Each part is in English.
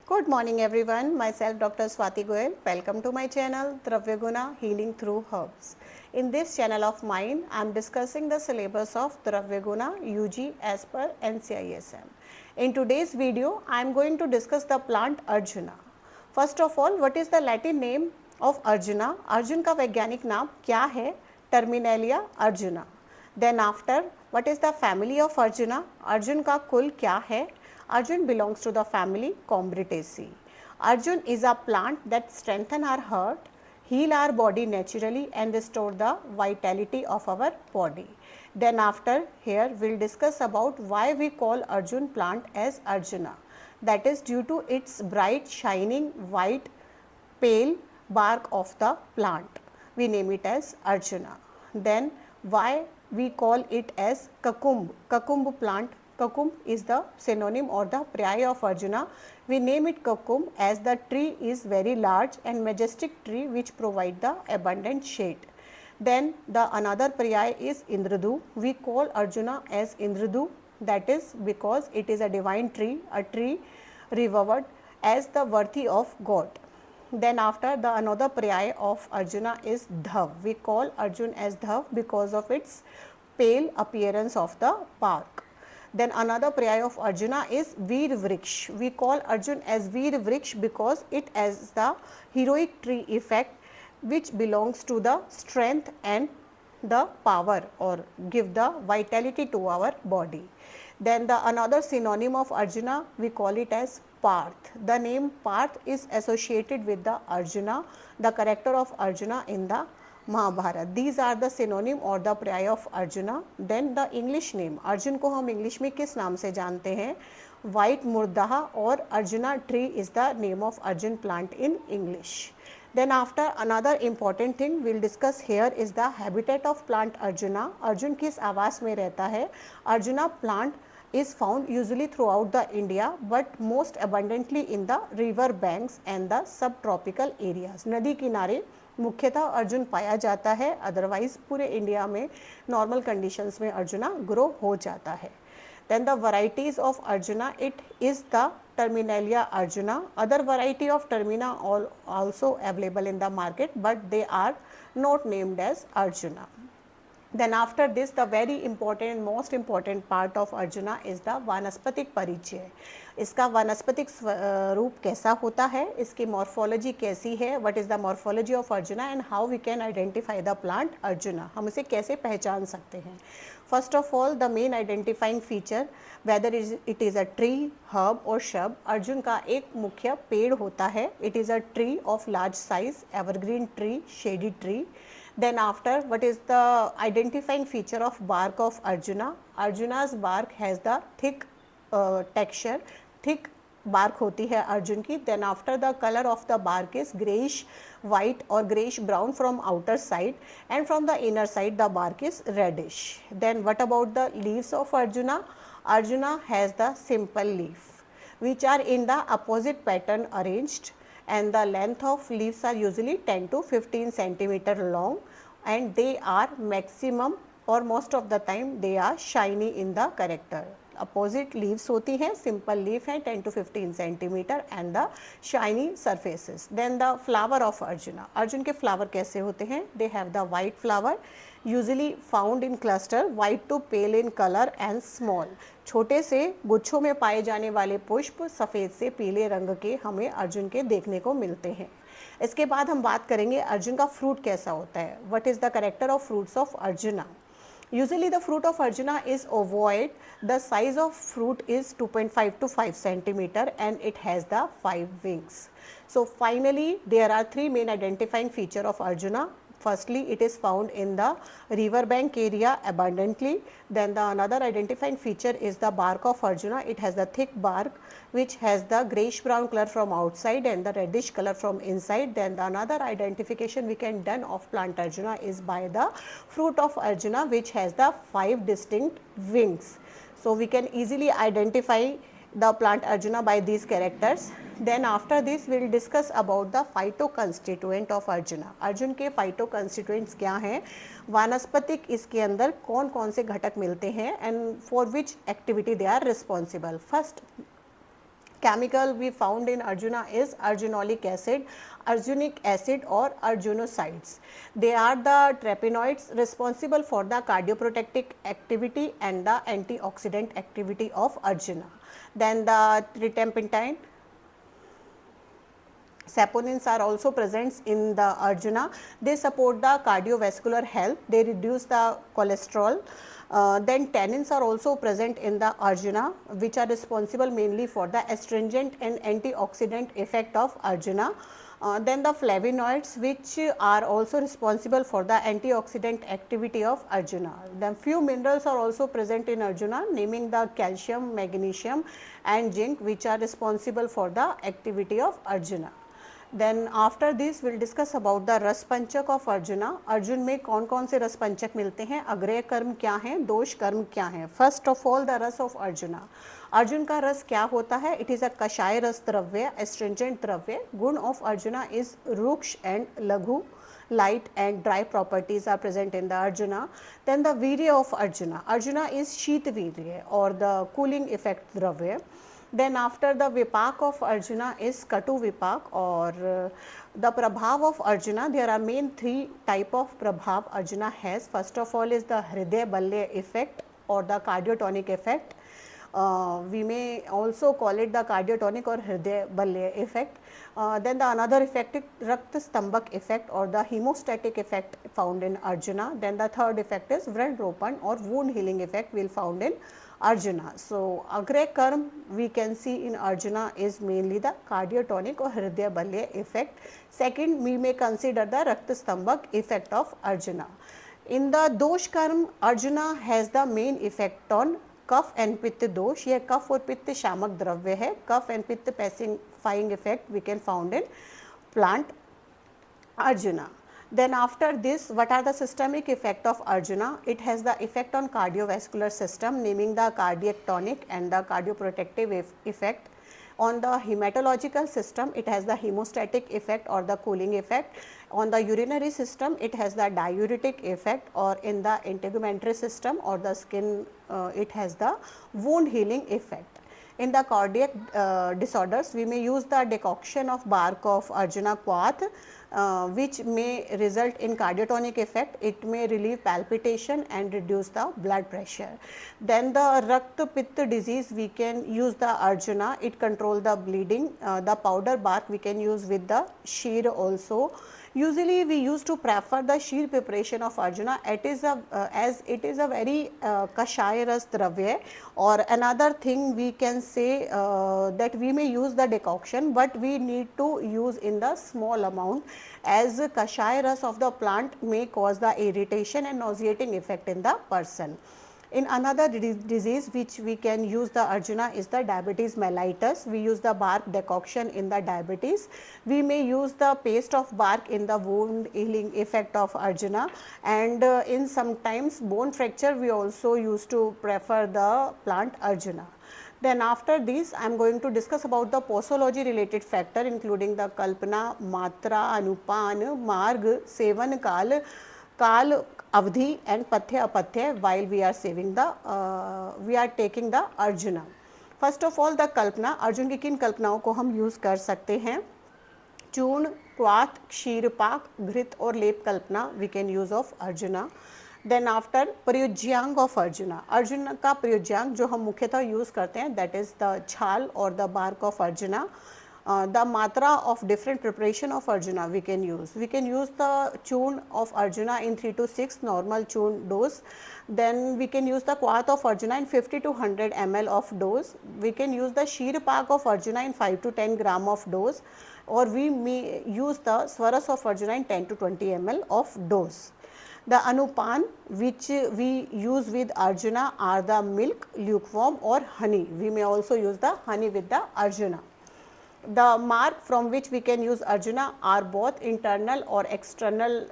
Good morning everyone, myself Dr. Swati Goyal. Welcome to my channel Dravya Guna Healing Through Herbs. In this channel of mine, I am discussing the syllabus of Dravya Guna UG as per NCISM. In today's video, I am going to discuss the plant Arjuna. First of all, what is the Latin name of Arjuna? Arjun का वैज्ञानिक नाम क्या है? Terminalia Arjuna. Then after, what is the family of Arjuna? Arjun का कुल क्या है? Arjun belongs to the family Combretaceae. Arjun is a plant that strengthen our heart, heal our body naturally and restore the vitality of our body. Then after, here we will discuss about why we call Arjun plant as Arjuna. That is due to its bright shining white pale bark of the plant. We name it as Arjuna. Then why we call it as Kakumb plant. Kakumb is the synonym or the pryai of Arjuna. We name it Kakumb as the tree is very large and majestic tree which provide the abundant shade. Then the another pryai is Indradu. We call Arjuna as Indradu, that is because it is a divine tree, a tree revered as the worthy of God. Then after, the another pryai of Arjuna is Dhav. We call Arjun as Dhav because of its pale appearance of the bark. Then another pryai of Arjuna is Veer Vriksh. We call Arjun as Veer Vriksh because it has the heroic tree effect which belongs to the strength and the power or give the vitality to our body. Then the another synonym of Arjuna, we call it as Parth. The name Parth is associated with the Arjuna, the character of Arjuna in the Mahabharat. These are the synonym or the pryai of Arjuna. Then the English name, Arjun को हम English में किस नाम से जानते हैं? White मुर्दाहा और Arjuna tree is the name of Arjun plant in English. Then after, another important thing we'll discuss here is the habitat of plant Arjuna. Arjun किस आवास में रहता है? Arjuna plant is found usually throughout the India but most abundantly in the river banks and the subtropical areas. नदी किनारे मुख्यतः अर्जुन पाया जाता है, अदरवाइज पूरे इंडिया में नॉर्मल कंडीशंस में अर्जुना ग्रो हो जाता है. Then the varieties of Arjuna, it is the Terminalia Arjuna. Other variety of Termina also available in the market but they are not named as Arjuna. Then after this, the very important and most important part of Arjuna is the वानस्पतिक परिचय. इसका वानस्पतिक रूप कैसा होता है, इसकी morphology कैसी है, what is the morphology of Arjuna and how we can identify the plant Arjuna, हम इसे कैसे पहचान सकते हैं. First of all, the main identifying feature whether it is a tree, herb or shrub. Arjun का एक मुख्य पेड़ होता है. It is a tree of large size, evergreen tree, shady tree. Then after, what is the identifying feature of bark of Arjuna? Arjuna's bark has the thick texture, thick bark होती है अर्जुन की. Then after, the color of the bark is greyish white or greyish brown from outer side and from the inner side the bark is reddish. Then what about the leaves of Arjuna? Arjuna has the simple leaf which are in the opposite pattern arranged and the length of leaves are usually 10 to 15 centimeter long and they are maximum or most of the time they are shiny in the character. Opposite leaves होती हैं, simple leaf है 10 to 15 centimeter and the shiny surfaces. Then the flower of Arjuna. Arjun के flower कैसे होते हैं? They have the white flower usually found in cluster, white to pale in color and small. छोटे से गुच्छों में पाए जाने वाले पुष्प सफ़ेद से पीले रंग के हमें अर्जुन के देखने को मिलते हैं. इसके बाद हम बात करेंगे अर्जुन का फ्रूट कैसा होता है. What is the character of fruits of Arjuna? Usually the fruit of Arjuna is ovoid. The size of fruit is 2.5 to 5 centimeter and it has the 5 wings. So finally, there are 3 main identifying feature of Arjuna. Firstly, it is found in the river bank area abundantly. Then the another identifying feature is the bark of Arjuna. It has the thick bark which has the greyish brown color from outside and the reddish color from inside. Then the another identification we can done of plant Arjuna is by the fruit of Arjuna which has the 5 distinct wings. So we can easily identify the plant Arjuna by these characters. Then after this we will discuss about the phytoconstituent of Arjuna. Arjun के phytoconstituents क्या हैं, वानस्पतिक इसके अंदर कौन कौन से घटक मिलते हैं and for which activity they are responsible. First chemical we found in Arjuna is arginolic acid, arjunic acid or argunosides. They are the terpenoids responsible for the cardioprotective activity and the antioxidant activity of Arjuna. Then the tritempentine saponins are also present in the Arjuna. They support the cardiovascular health, they reduce the cholesterol. Then tannins are also present in the Arjuna, which are responsible mainly for the astringent and antioxidant effect of Arjuna. Then the flavonoids, which are also responsible for the antioxidant activity of Arjuna. Then few minerals are also present in Arjuna, naming the calcium, magnesium and zinc, which are responsible for the activity of Arjuna. Then after this we'll discuss about the रस पंचक of Arjuna. Arjun में कौन कौन से रस पंचक मिलते हैं, अग्रेय कर्म क्या हैं, दोष कर्म क्या हैं. फर्स्ट ऑफ ऑल द रस ऑफ अर्जुना. अर्जुन का रस क्या होता है, इट इज अ कषाय रस द्रव्य, एस्ट्रिंजेंट द्रव्य. गुण ऑफ अर्जुना इज रुक्ष एंड लघु, light and dry properties are present in the Arjuna. Then the virya of Arjuna. Arjuna is sheet virya or the cooling effect dravya. Then after the vipak of Arjuna is katu vipak or the prabhav of Arjuna. There are main three type of prabhav Arjuna has. First of all is the hriday balya effect or the cardiotonic effect. We may also call it the cardiotonic or hriday balya effect. Then the another effect is Rakta Stambhak effect or the hemostatic effect found in Arjuna. Then the third effect is Vrindropan or wound healing effect will found in Arjuna. So Agrey Karm we can see in Arjuna is mainly the cardiotonic or hriday balya effect. Second, we may consider the Rakta Stambhak effect of Arjuna. In the Dosh Karm, Arjuna has the main effect on kapha and pitta dosha. यह कफ और पित्त शामक द्रव्य है. Kapha and pitta pacifying effect we can found in plant Arjuna. Then after this, what are the systemic effect of Arjuna? It has the effect on cardiovascular system, naming the cardiac tonic and the cardioprotective effect. On the hematological system, it has the hemostatic effect or the cooling effect. On the urinary system, it has the diuretic effect, or in the integumentary system or the skin, it has the wound healing effect. In the cardiac disorders, we may use the decoction of bark of Arjuna Kwath, which may result in cardiotonic effect. It may relieve palpitation and reduce the blood pressure. Then the Rakta Pitta disease, we can use the Arjuna. It control the bleeding. The powder bark we can use with the sheer also. Usually we used to prefer the sheer preparation of Arjuna. It is a as it is a very kashaya ras dravya, or another thing we can say that we may use the decoction, but we need to use in the small amount, as kashaya ras of the plant may cause the irritation and nauseating effect in the person. In another disease which we can use the Arjuna is the diabetes mellitus. We use the bark decoction in the diabetes. We may use the paste of bark in the wound healing effect of Arjuna, and in sometimes bone fracture we also used to prefer the plant Arjuna. Then after this I am going to discuss about the posology related factor, including the kalpana, matra, anupan, marg, sevan kal, काल अवधि and पथ्य अपथ्य while we are saving the we are taking the Arjuna. First of all the कल्पना. अर्जुन की किन कल्पनाओं को हम use कर सकते हैं? चूर्ण, क्वाथ, क्षीरपाक, घृत और लेप कल्पना we can use of Arjuna. Then after प्रयुज्यांग of Arjuna. Arjun का प्रयुज्यांग जो हम मुख्यतः यूज़ करते हैं that is the छाल और the bark of Arjuna. The matra of different preparation of Arjuna we can use. We can use the churn of Arjuna in 3 to 6 normal churn dose. Then we can use the quath of Arjuna in 50 to 100 ml of dose. We can use the sheer pak of Arjuna in 5 to 10 gram of dose, or we may use the swaras of Arjuna in 10 to 20 ml of dose. The anupan which we use with Arjuna are the milk, lukewarm or honey. We may also use the honey with the Arjuna. The mark from which we can use Arjuna are both internal or external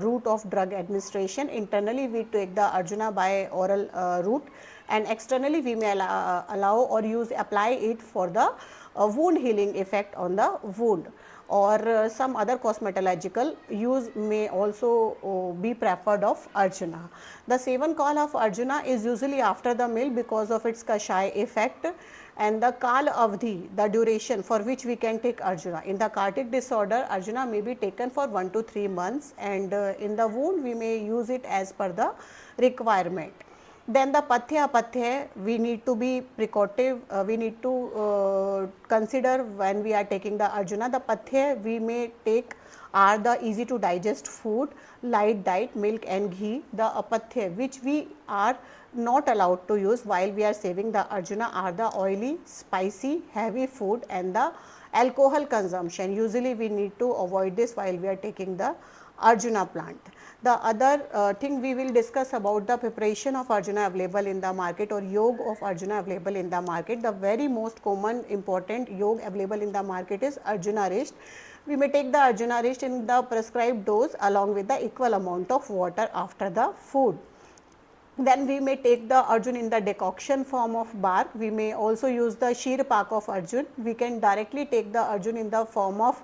route of drug administration. Internally we take the Arjuna by oral route, and externally we may allow or apply it for the wound healing effect on the wound, or some other cosmetological use may also be preferred of Arjuna. The sevan call of Arjuna is usually after the meal because of its kashaya effect. and the kal avdhi, the duration for which we can take Arjuna. In the cardiac disorder, Arjuna may be taken for 1 to 3 months, and in the wound we may use it as per the requirement. Then the pathya apatya, we need to be precautive, we need to consider when we are taking the Arjuna. The pathya we may take are the easy to digest food, light diet, milk and ghee. The apathya which we are not allowed to use while we are saving the Arjuna are the oily, spicy, heavy food and the alcohol consumption. Usually we need to avoid this while we are taking the Arjuna plant. The other thing we will discuss about the preparation of Arjuna available in the market, or yog of Arjuna available in the market. The very most common important yog available in the market is Arjuna Rist. We may take the Arjuna Rist in the prescribed dose along with the equal amount of water after the food. Then we may take the Arjun in the decoction form of bark. We may also use the sheer pak of Arjun. We can directly take the Arjun in the form of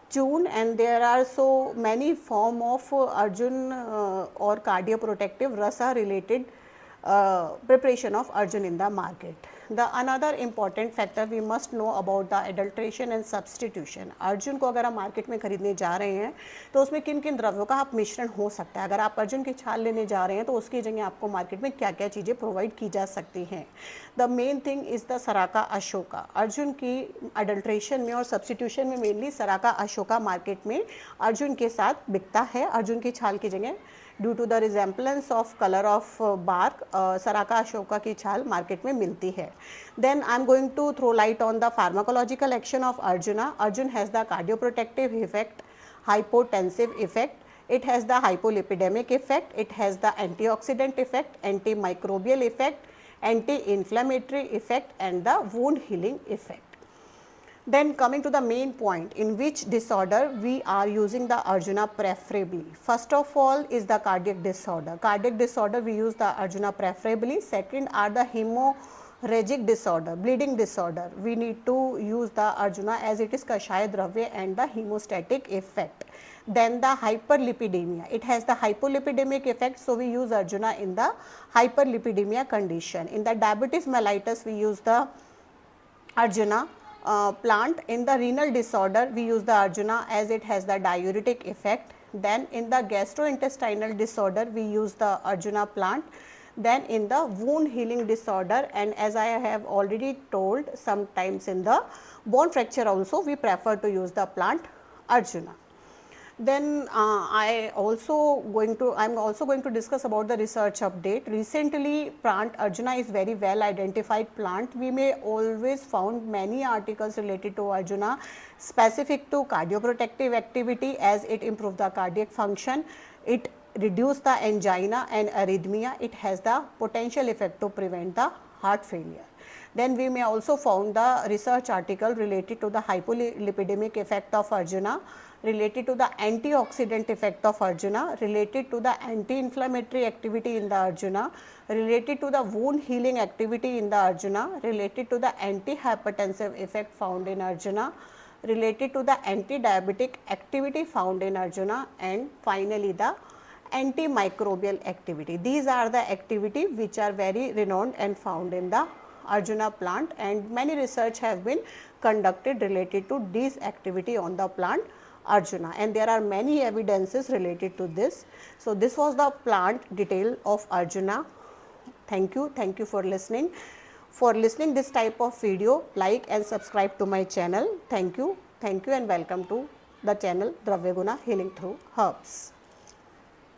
churn, and there are so many form of Arjun or cardioprotective rasa related preparation of Arjun in the market. The another important factor we must know about the adulteration and substitution. Arjun को अगर आप market में खरीदने जा रहे हैं तो उसमें किन किन द्रव्यों का आप मिश्रण हो सकता है. अगर आप अर्जुन की छाल लेने जा रहे हैं तो उसकी जगह आपको मार्केट में क्या क्या चीज़ें प्रोवाइड की जा सकती हैं. The main thing is the Saraca asoca. Arjun की अडल्ट्रेशन में और सब्सटीट्यूशन में मेनली सराका अशोका मार्केट में अर्जुन के साथ बिकता है. अर्जुन की छाल की जगह due to the resemblance of colour of bark Saraca asoca की छाल मार्केट में मिलती है. Then I am going to throw light on the pharmacological action of Arjuna. Arjun has the cardioprotective effect, hypotensive effect, it has the hypolipidemic effect, it has the antioxidant effect, antimicrobial effect, anti-inflammatory effect and the wound healing effect. Then coming to the main point, in which disorder we are using the Arjuna preferably. First of all is the cardiac disorder. Cardiac disorder we use the Arjuna preferably. Second are the hemorrhagic disorder, bleeding disorder. We need to use the Arjuna as it is Kashaya Dravya and the hemostatic effect. Then the hyperlipidemia, it has the hypolipidemic effect, so we use Arjuna in the hyperlipidemia condition. In the diabetes mellitus we use the Arjuna plant. In the renal disorder we use the Arjuna as it has the diuretic effect. Then in the gastrointestinal disorder we use the Arjuna plant. Then in the wound healing disorder, and as I have already told, sometimes in the bone fracture also we prefer to use the plant Arjuna. Then I am also going to discuss about the research update. Recently plant Arjuna is very well identified plant. We may always found many articles related to Arjuna specific to cardioprotective activity as it improve the cardiac function, it reduce the angina and arrhythmia, it has the potential effect to prevent the heart failure. Then we may also found the research article related to the hypolipidemic effect of Arjuna, related to the antioxidant effect of Arjuna, related to the anti-inflammatory activity in the Arjuna, related to the wound healing activity in the Arjuna, related to the anti-hypertensive effect found in Arjuna, related to the anti-diabetic activity found in Arjuna, and finally the antimicrobial activity. These are the activity which are very renowned and found in the Arjuna plant, and many research have been conducted related to this activity on the plant Arjuna, and there are many evidences related to this. So this was the plant detail of Arjuna. Thank you for listening. For listening this type of video, like and subscribe to my channel. Thank you and welcome to the channel Dravya Guna Healing Through Herbs.